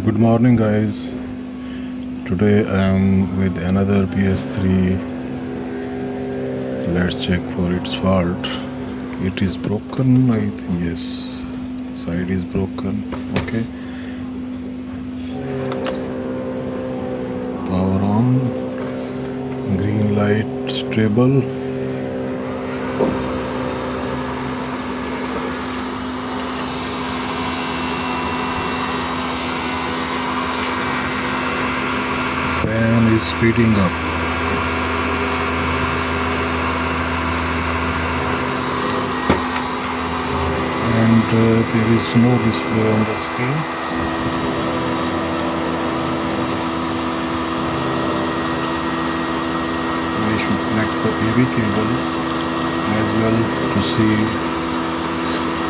Good morning, guys. Today I am with another PS3. Let's check for its fault. It is broken, I think. Yes, side is broken. Okay, power on, green light stable. Fan is speeding up. And there is no display on the screen. We should connect the AV cable as well to see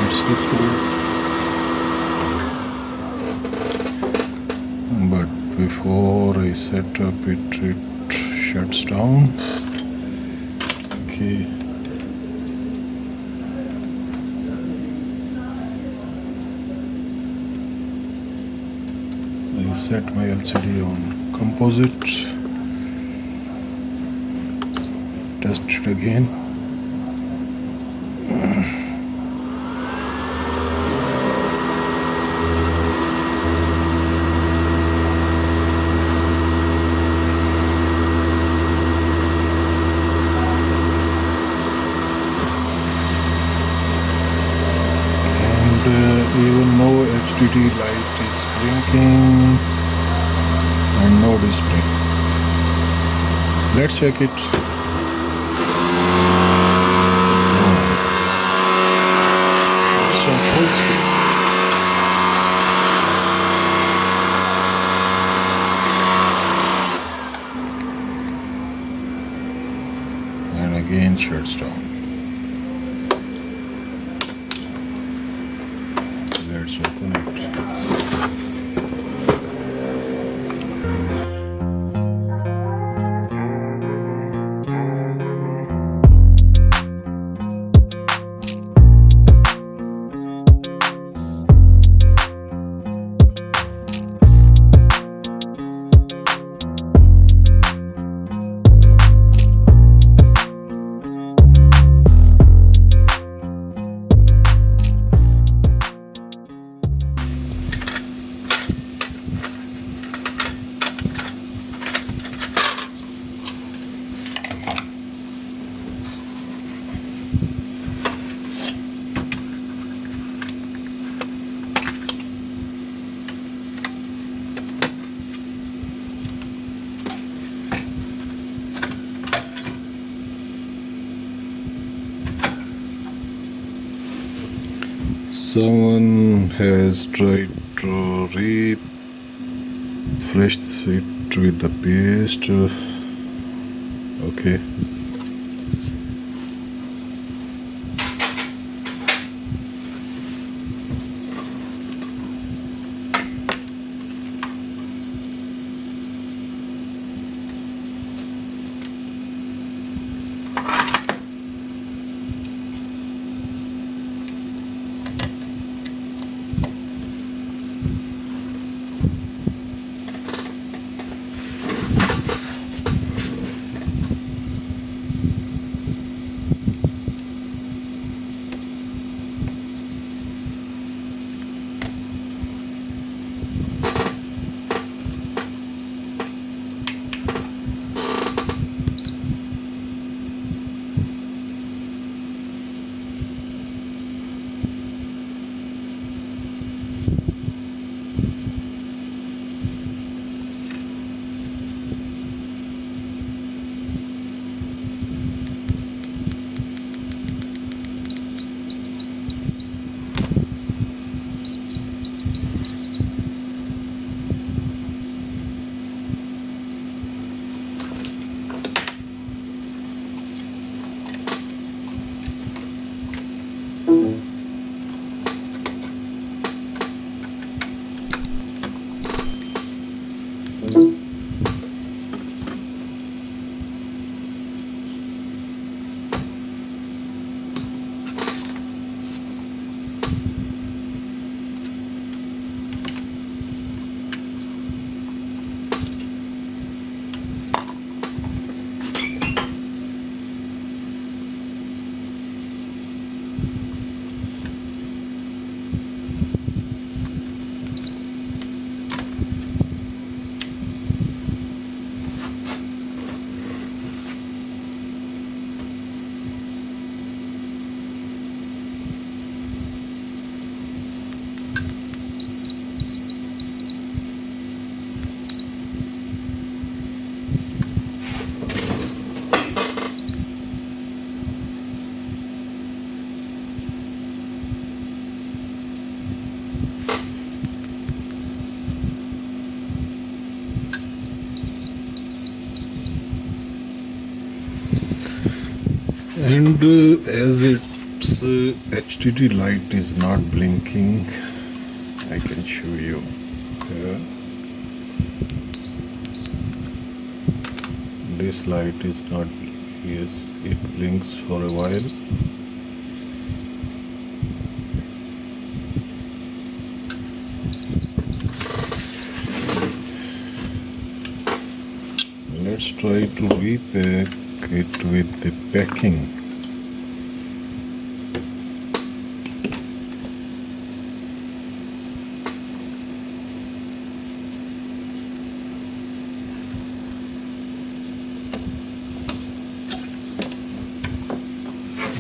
its display. But before I set up it shuts down. Okay. I set my LCD on composite. Test it again. Even no HDD light is blinking and no display. Let's check it. It's on full screen. And again shuts down. Let's open it. Someone has tried to refresh it with the paste. Okay. And as its HDD light is not blinking, I can show you here. This light is not, yes, it blinks for a while. Let's try to repack it with the packing.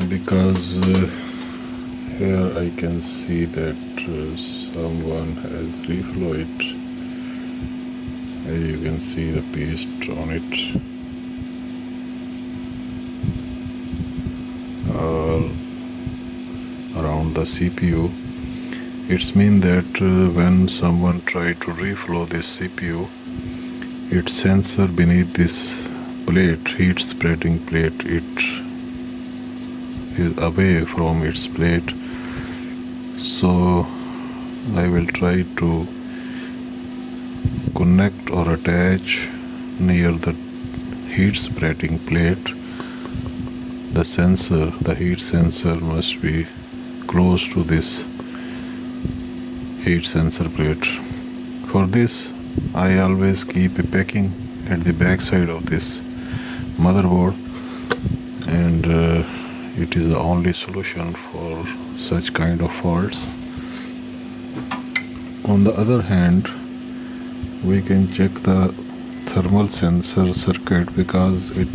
Because here I can see that someone has reflowed it. As you can see the paste on it, around the CPU. It's mean that when someone try to reflow this CPU, its sensor beneath this plate, heat spreading plate, it is away from its plate. So I will try to connect or attach near the heat spreading plate. The sensor, the heat sensor must be close to this heat sensor plate. For this, I always keep a packing at the back side of this motherboard, and it is the only solution for such kind of faults. On the other hand, we can check the thermal sensor circuit because it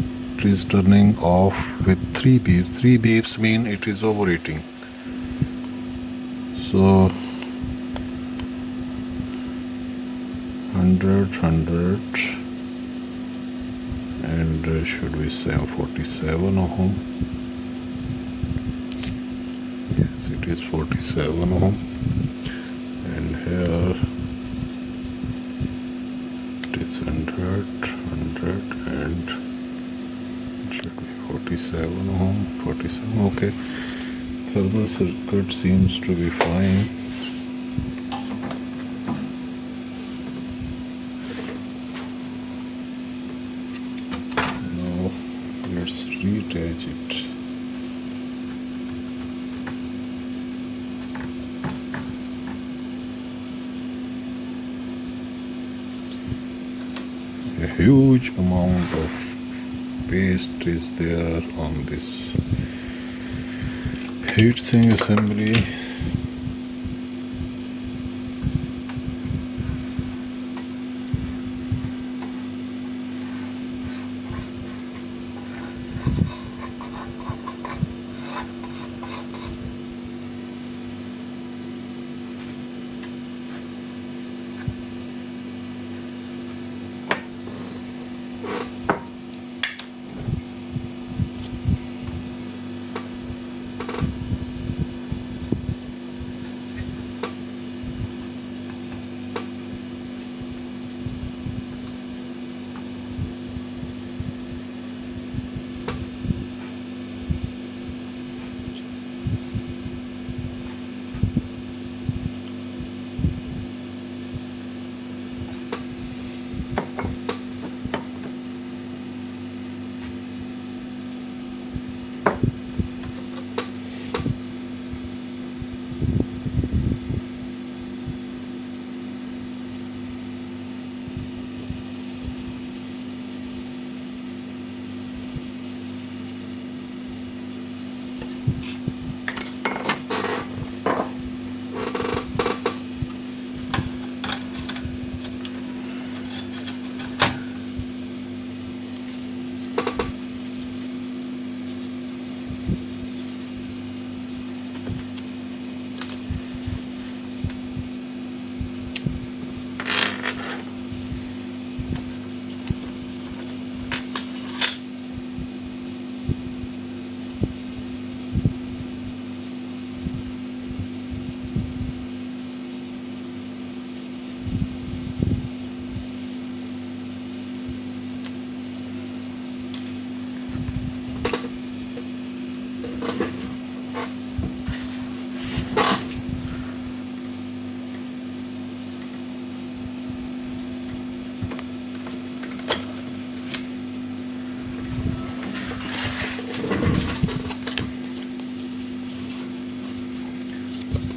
is turning off with 3 beeps. 3 beeps mean it is overheating. So 100 and should we say 47 ohm? Yes, it is 47 ohm. And here it is 100 and it should be 47 ohm. 47, okay. Thermal circuit seems to be fine. Now let's reattach it. A huge amount of paste is there on this heatsink assembly.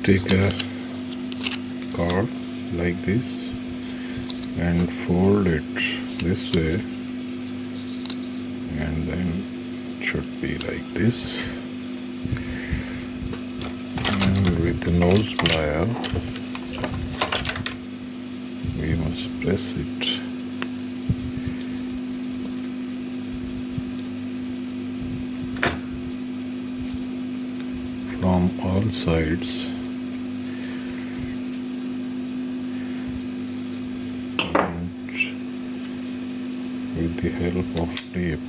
take a card like this and fold it this way, and then it should be like this. And with the nose plier we must press it from all sides, and with the help of tape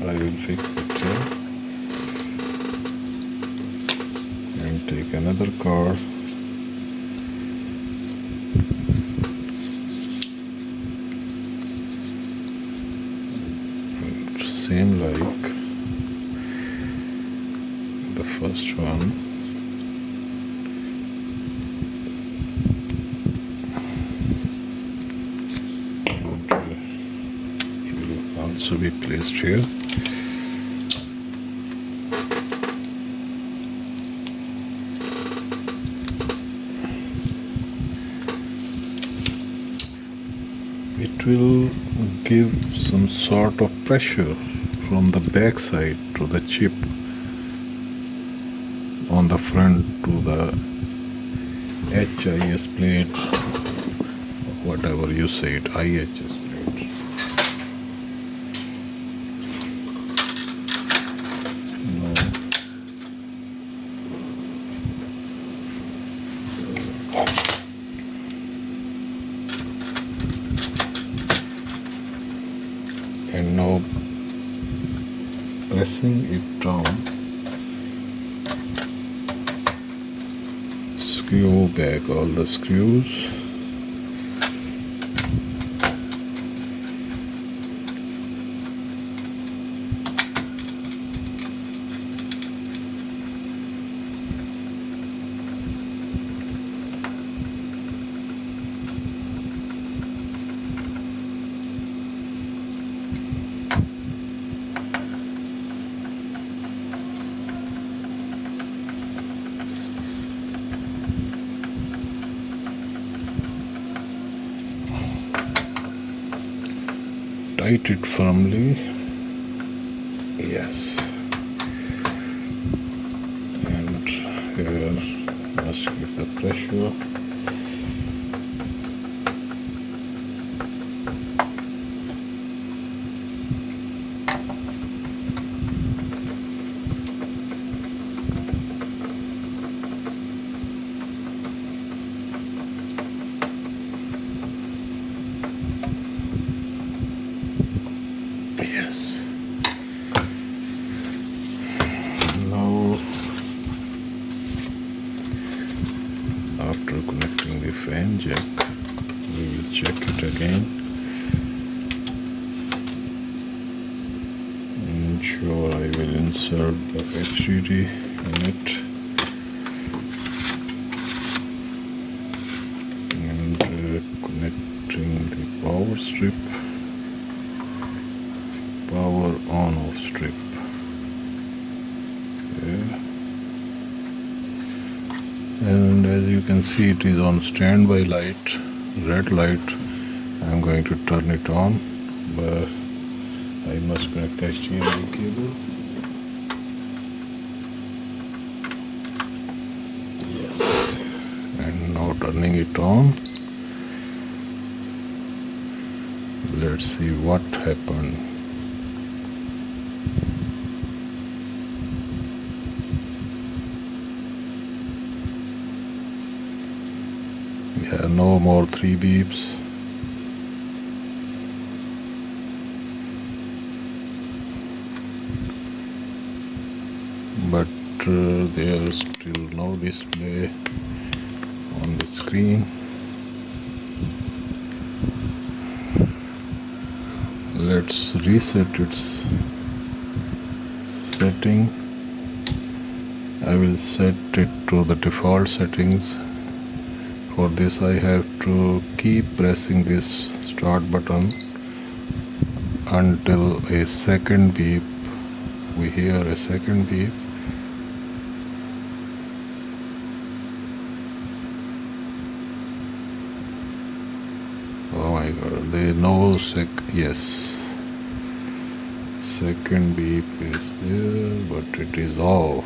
I will fix it here, and take another card and same like the first one, and it will also be placed here. It will give some sort of pressure from the back side to the chip on the front to the HIS plate, whatever you say it, IHS plate. Now, and now pressing it down, screw back all the screws, tight it firmly, yes, and here must give the pressure. Yes. Now, after connecting the fan jack, we will check it again. Ensure I will insert the HDD in it, and connecting the power strip, power on off strip. Okay. And as you can see, it is on standby light, red light. I'm going to turn it on, but I must connect the HDMI cable. Yes. And now turning it on. Let's see what happened. Yeah, no more 3 beeps. But there is still no display on the screen. Let's reset its setting. I will set it to the default settings. For this I have to keep pressing this start button until a second beep. We hear a second beep, my god, there is no yes. Second beep is there, but it is off.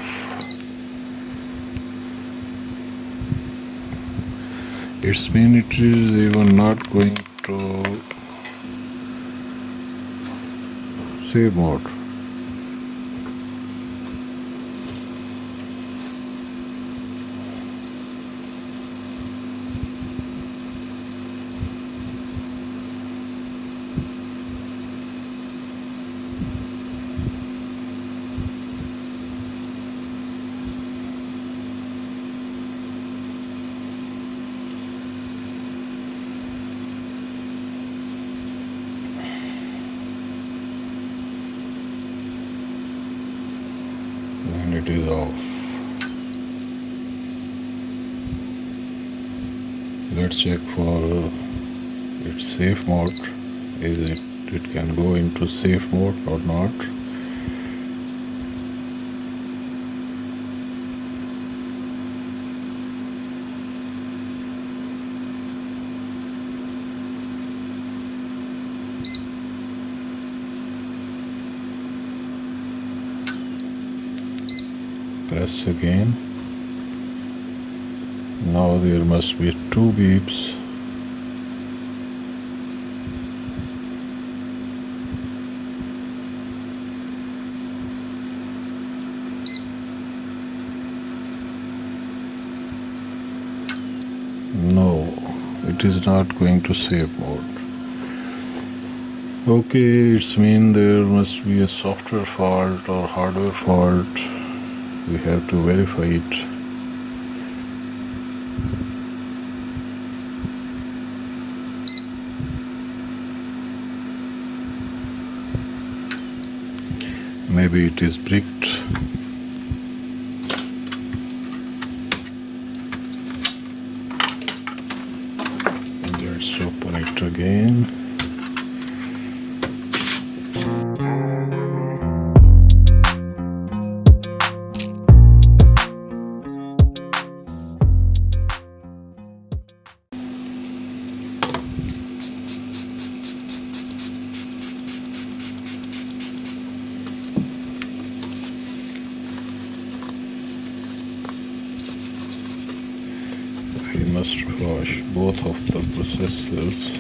It means it is even not going to save mode. And it is off. Let's check for its safe mode. Is it can go into safe mode or not? Press again. Now there must be 2 beeps. No, it is not going to save mode. Okay, it's mean there must be a software fault or hardware fault. We have to verify it. Maybe it is bricked. Let's open it again. We must wash both of the processors.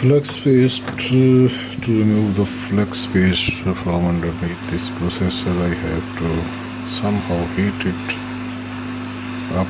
Flux paste. To remove the flux paste from underneath this processor, I have to somehow heat it up.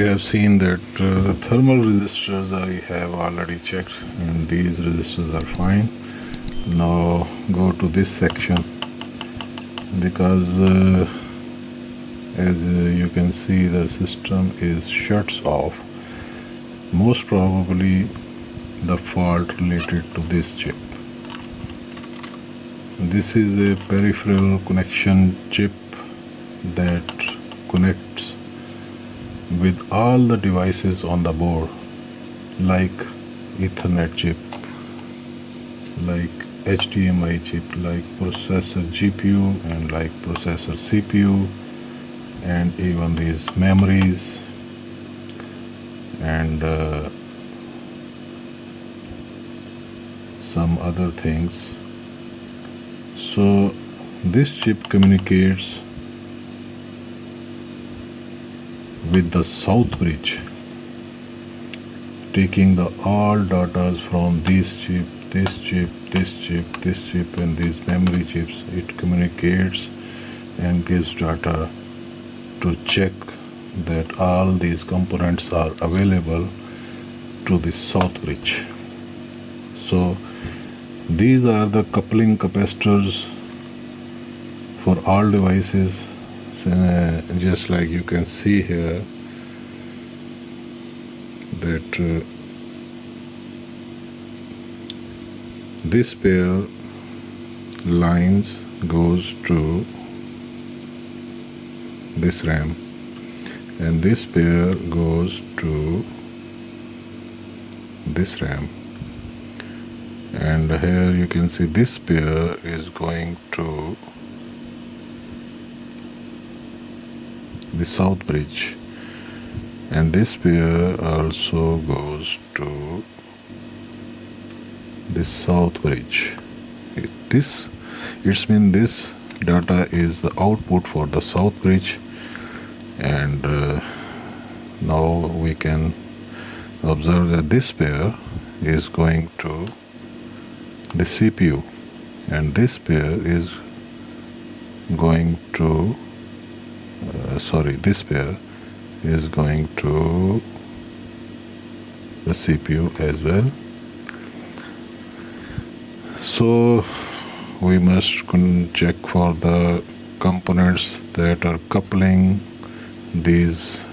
have seen that the thermal resistors I have already checked, and these resistors are fine. Now go to this section, because as you can see, the system is shuts off. Most probably the fault related to this chip. This is a peripheral connection chip that connects with all the devices on the board, like Ethernet chip, like HDMI chip, like processor GPU, and like processor CPU, and even these memories, and some other things. So this chip communicates with the south bridge, taking the all data from this chip, this chip, this chip, this chip, and these memory chips. It communicates and gives data to check that all these components are available to the south bridge. So these are the coupling capacitors for all devices. Just like you can see here, that this pair lines goes to this RAM, and this pair goes to this RAM, and here you can see this pair is going to the south bridge, and this pair also goes to the south bridge. This means this data is the output for the south bridge, and now we can observe that this pair is going to the CPU, and this pair is going to this pair is going to the CPU as well. So we must check for the components that are coupling these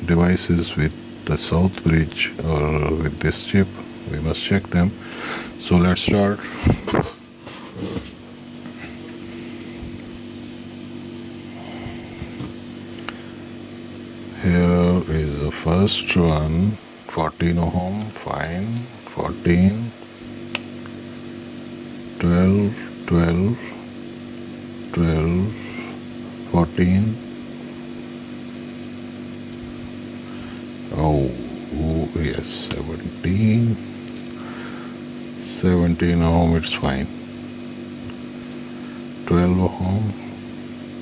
devices with the south bridge or with this chip. We must check them. So let's start. Here is the first one, 14 ohm, fine, 14, 12, 12, 12, 14. Oh, yes, 17, 17 ohm, it's fine. 12 ohm,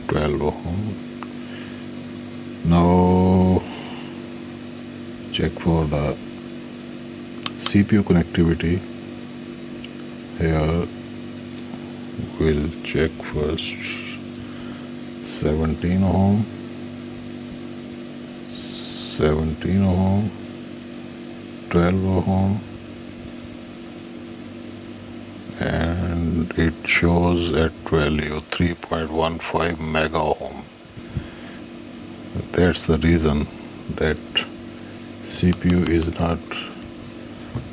12 ohm. Now check for the CPU connectivity. Here we'll check first 17 ohm, 17 ohm, 12 ohm, and it shows at value 3.15 mega ohm. That's the reason that CPU is not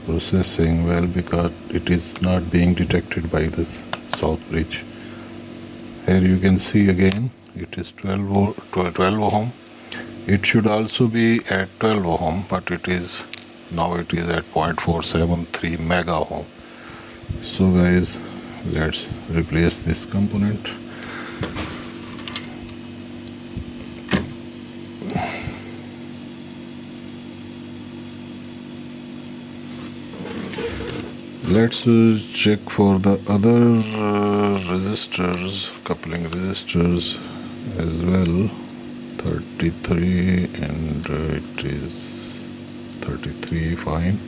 processing well, because it is not being detected by the south bridge. Here you can see again it is 12 ohm. It should also be at 12 ohm, but it is now at 0.473 mega ohm. So guys, let's replace this component. Let's check for the other resistors, coupling resistors as well. 33, and it is 33, fine.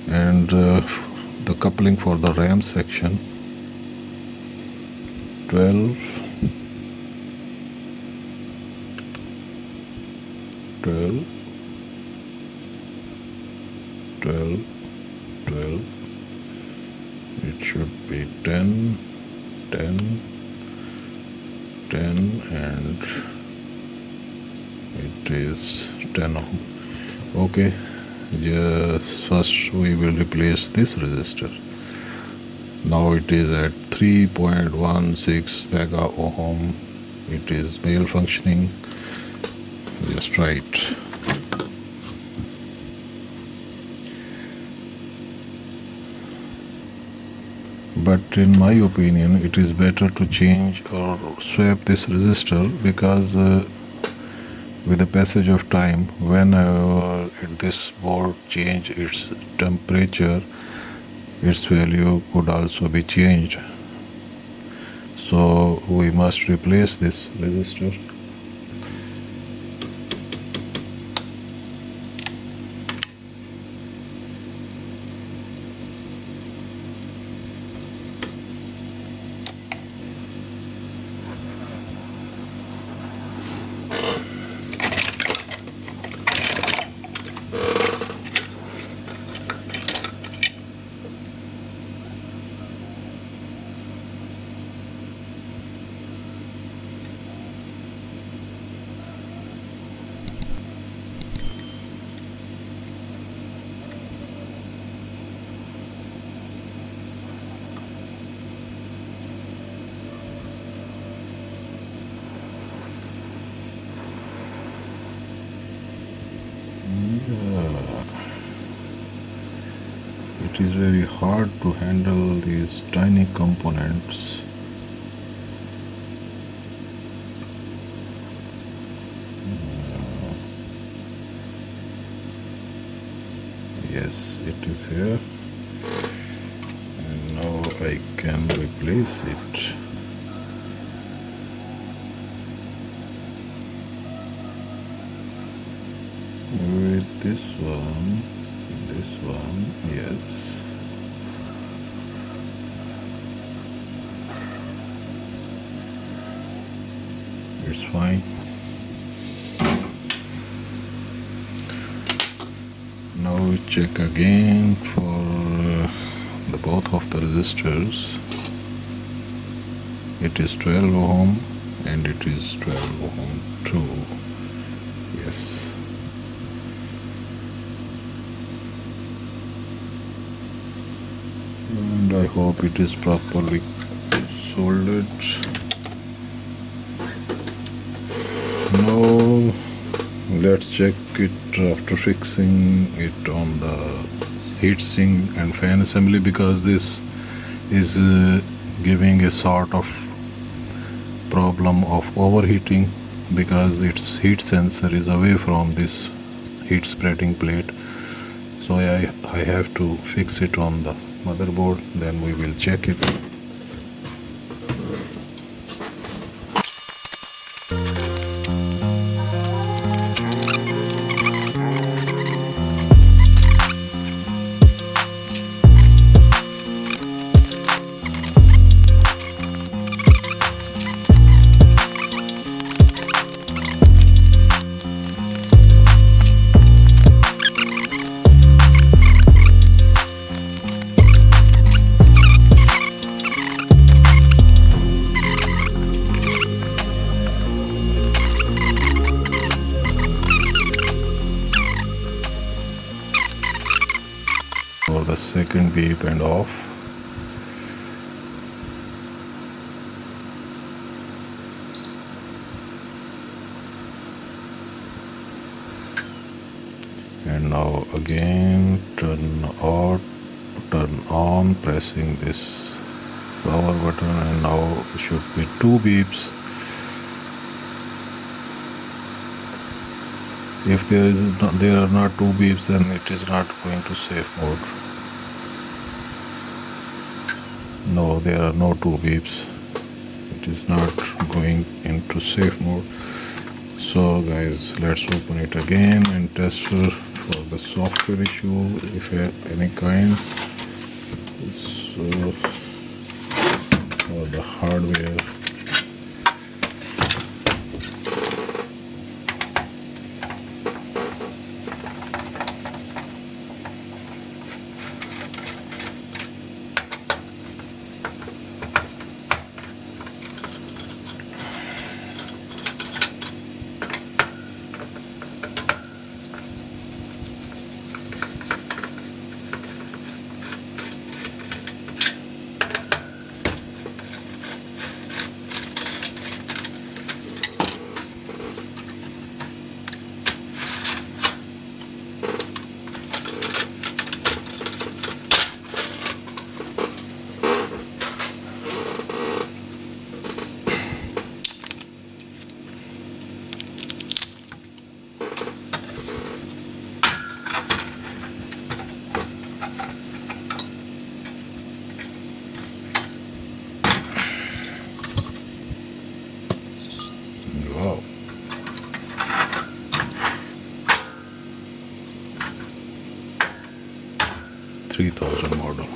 And the coupling for the RAM section, 12, 12, 12, 12. It should be 10, 10, 10, and it is 10 ohm. Okay, just first we will replace this resistor. Now it is at 3.16 mega ohm. It is malfunctioning. Just try it. But in my opinion, it is better to change or swap this resistor, because with the passage of time, whenever this board change its temperature, its value could also be changed. So we must replace this resistor. It is very hard to handle these tiny components. Yes, it is here, and now I can replace it. With this one, yes. It's fine. Now we check again for the both of the resistors. It is 12 ohm and it is 12 ohm too. Yes. And I hope it is properly soldered. Now let's check it after fixing it on the heatsink and fan assembly, because this is giving a sort of problem of overheating, because its heat sensor is away from this heat spreading plate. So I have to fix it on the motherboard, then we will check it. For the second beep and off. And now again turn on, pressing this power button, and now should be 2 beeps. If there are not 2 beeps, then it is not going to safe mode. No, there are no 2 beeps. It is not going into safe mode. So guys, let's open it again and test for the software issue, if any kind. So, or the hardware. 2000 model.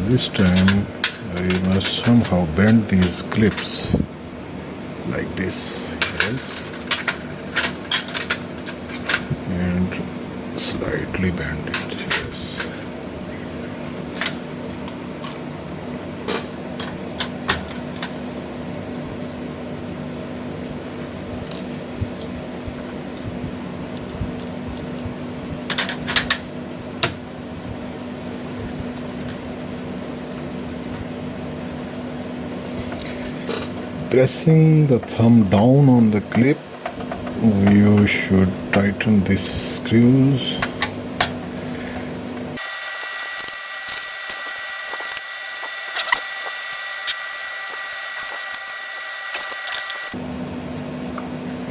This time I must somehow bend these clips like this, yes, and slightly bend it, yes. Pressing the thumb down on the clip, you should tighten these screws.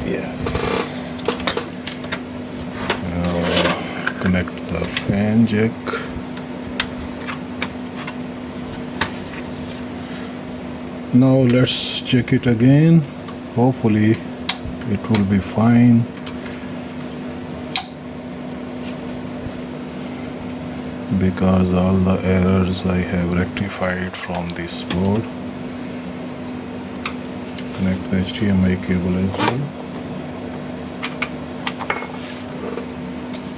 Yes. Now connect the fan jack. Now let's check it again. Hopefully it will be fine. Because all the errors I have rectified from this board. Connect the HDMI cable as well.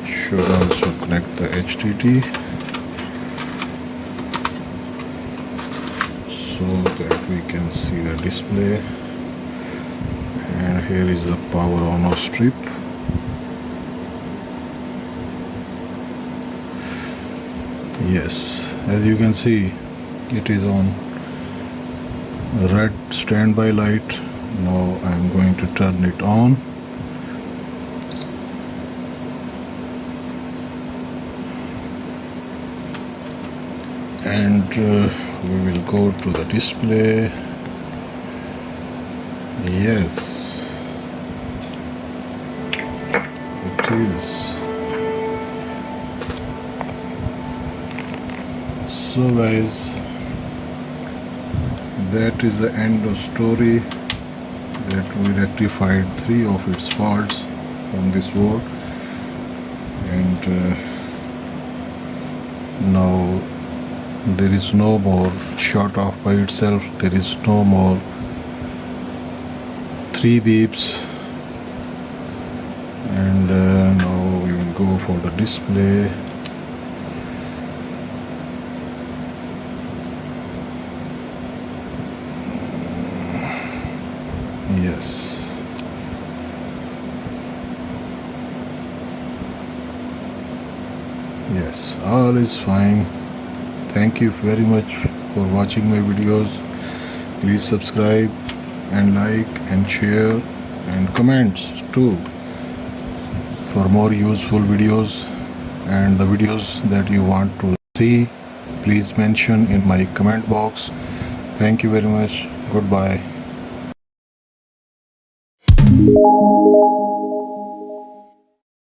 Should also connect the HDD so that we can see the display. And here is the power on off strip. Yes, as you can see, it is on red standby light. Now I am going to turn it on. And we will go to the display. Yes, it is. So guys, that is the end of story, that we rectified 3 of its faults on this board. And now there is no more shut off by itself, there is no more 3 beeps. And now we will go for the display. Yes. Yes, all is fine. Thank you very much for watching my videos. Please subscribe and like and share and comments too for more useful videos, and the videos that you want to see, please mention in my comment box. Thank you very much. Goodbye.